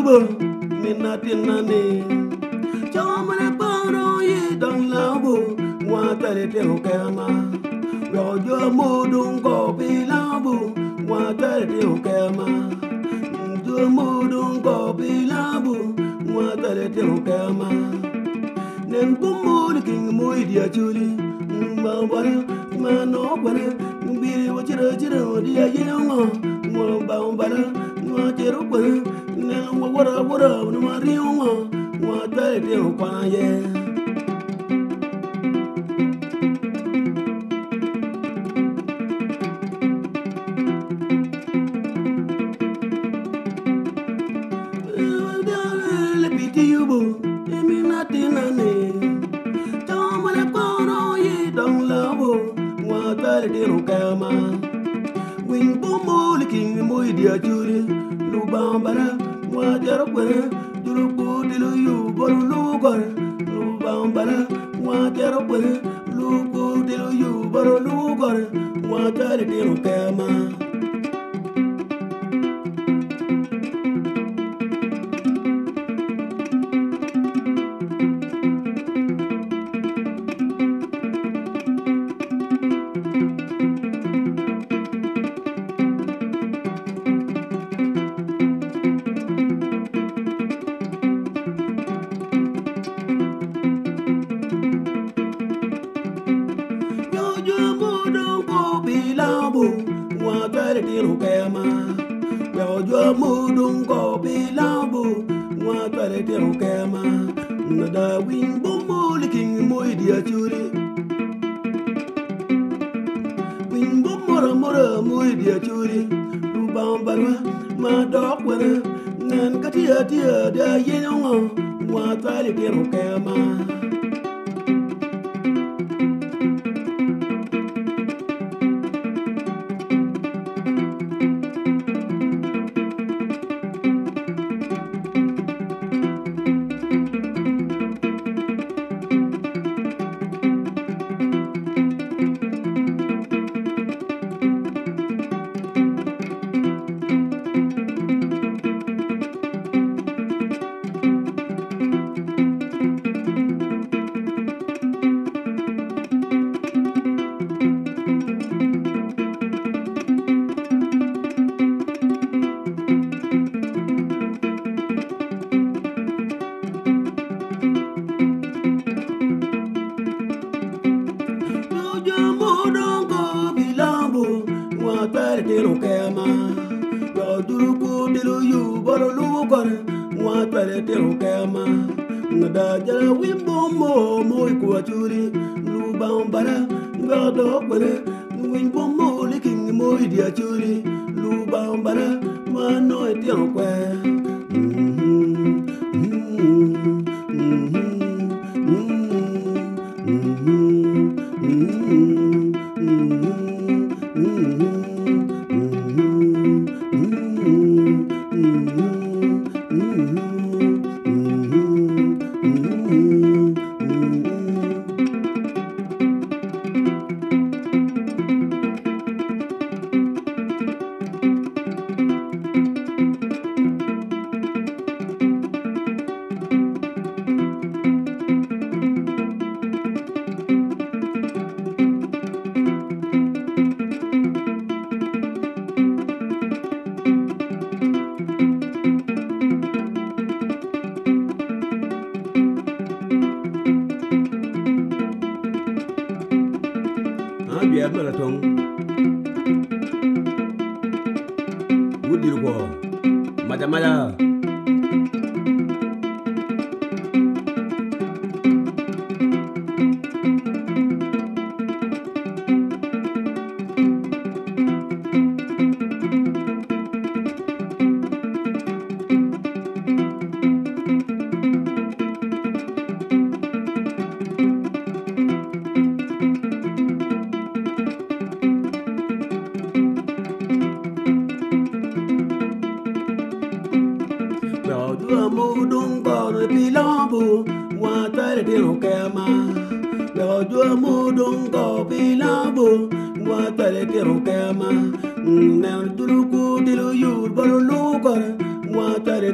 yubo minatinane chamane paro yi dang labo wa tare te hokama rojo mudung ko bilabo wa tare te hokama jo mudung ko bilabo wa tare te hokama nen bumul king moy dia chuli ma bara ma no bara biri wo chira chira dia yengo mo ba bara mo chero bara nen wo wara wara no ma riyo wa tare te hokama ye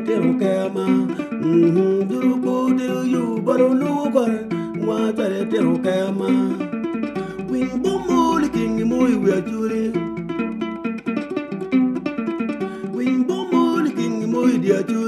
te kema. Duru ko te yu baru lu kore. Wa tare te kema. Win bomo liking mo we churi. Win bomo liking mo dia churi.